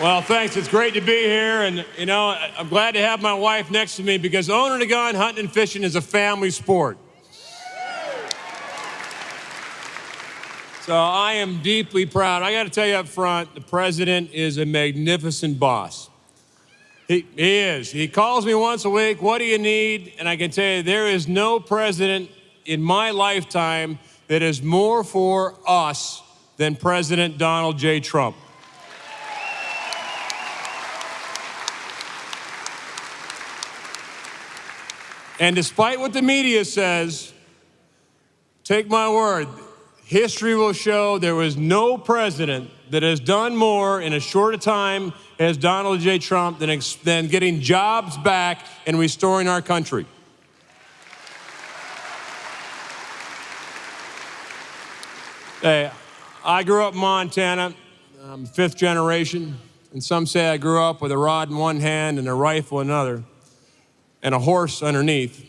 Well, thanks. It's great to be here. And, you know, I'm glad to have my wife next to me because owning a gun, hunting and fishing is a family sport. So I am deeply proud. I got to tell you up front, the president is a magnificent boss. He is. He calls me once a week, what do you need? And I can tell you, there is no president in my lifetime that is more for us than President Donald J. Trump. And despite what the media says, take my word, history will show there was no president that has done more in as short a time as Donald J. Trump than getting jobs back and restoring our country. Hey, I grew up in Montana. I'm fifth generation, and some say I grew up with a rod in one hand and a rifle in another, and a horse underneath.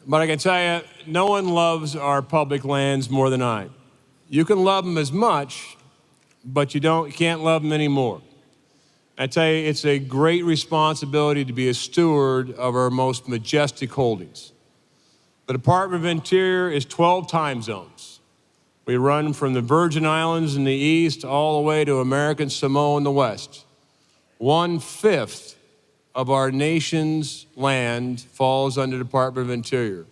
But I can tell you, no one loves our public lands more than I. You can love them as much, but you can't love them anymore. I tell you, it's a great responsibility to be a steward of our most majestic holdings. The Department of Interior is 12 time zones. We run from the Virgin Islands in the east all the way to American Samoa in the west. 1/5 of our nation's land falls under the Department of Interior.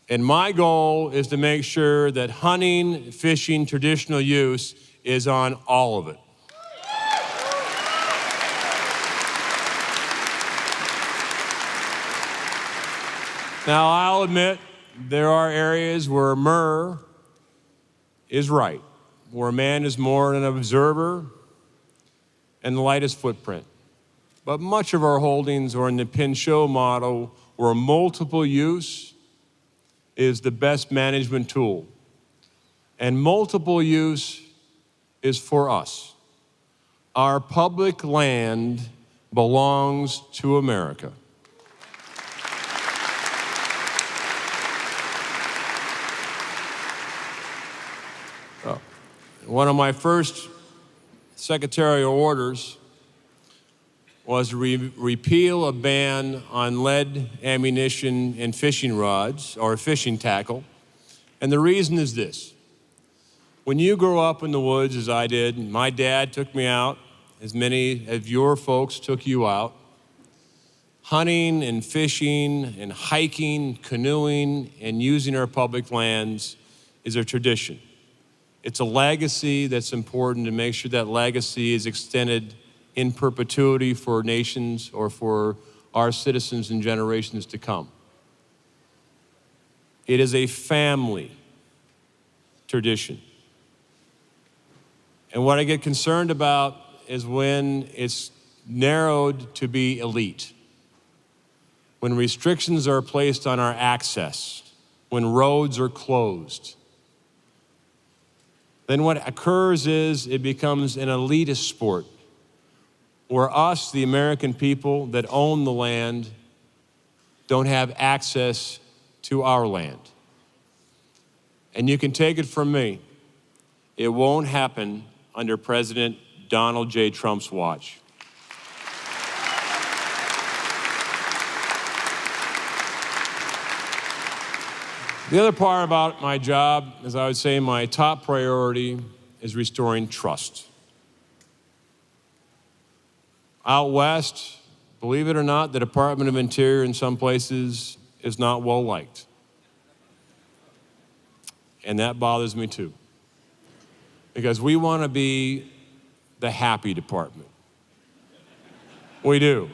And my goal is to make sure that hunting, fishing, traditional use is on all of it. Now, I'll admit there are areas where Murr is right, where man is more an observer and the lightest footprint. But much of our holdings are in the Pinchot model, where multiple use is the best management tool. And multiple use is for us. Our public land belongs to America. One of my first secretarial orders was to repeal a ban on lead ammunition and fishing rods, or fishing tackle. And the reason is this. When you grow up in the woods, as I did, and my dad took me out, as many of your folks took you out, hunting and fishing and hiking, canoeing, and using our public lands is a tradition. It's a legacy that's important to make sure that legacy is extended in perpetuity for nations or for our citizens and generations to come. It is a family tradition. And what I get concerned about is when it's narrowed to be elite, when restrictions are placed on our access, when roads are closed. Then what occurs is it becomes an elitist sport, where us, the American people that own the land, don't have access to our land. And you can take it from me, it won't happen under President Donald J. Trump's watch. The other part about my job is, I would say, my top priority is restoring trust. Out west, believe it or not, the Department of Interior in some places is not well liked. And that bothers me too. Because we want to be the happy department. We do.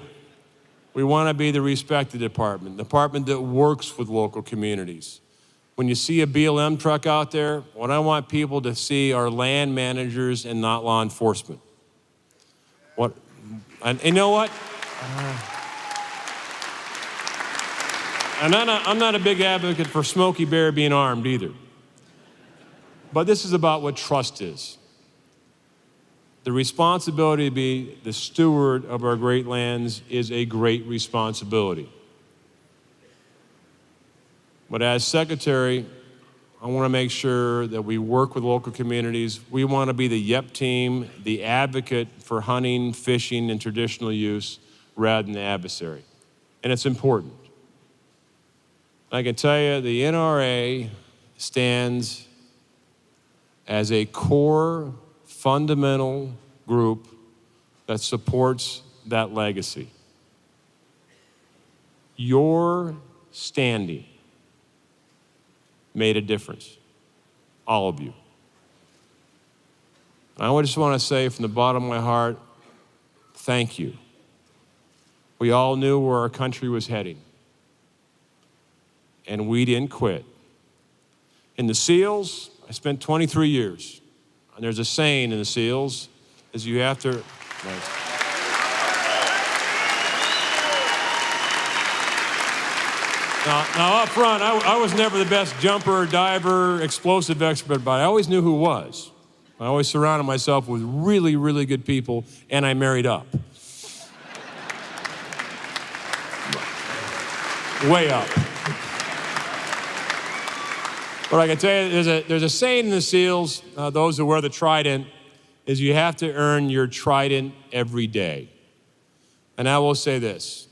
We want to be the respected department, the department that works with local communities. When you see a BLM truck out there, what I want people to see are land managers and not law enforcement. And you know what? I'm not a big advocate for Smokey Bear being armed either. But this is about what trust is. The responsibility to be the steward of our great lands is a great responsibility. But as secretary, I want to make sure that we work with local communities. We want to be the YEP team, the advocate for hunting, fishing, and traditional use rather than the adversary. And it's important. I can tell you the NRA stands as a core, fundamental group that supports that legacy. Your standing made a difference, all of you. I just want to say from the bottom of my heart, thank you. We all knew where our country was heading, and we didn't quit. In the SEALs, I spent 23 years, and there's a saying in the SEALs, is you have to, Now up front, I was never the best jumper, diver, explosive expert, but I always knew who was. I always surrounded myself with really, really good people, and I married up. Way up. But I can tell you, there's a saying in the SEALs, those who wear the trident, is you have to earn your trident every day. And I will say this.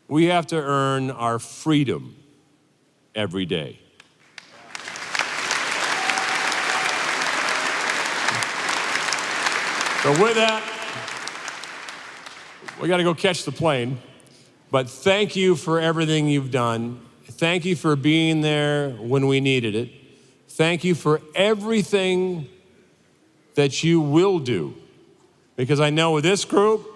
We have to earn our freedom every day. So with that, we got to go catch the plane. But thank you for everything you've done. Thank you for being there when we needed it. Thank you for everything that you will do. Because I know with this group,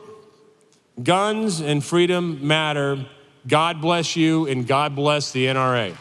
guns and freedom matter. God bless you, and God bless the NRA.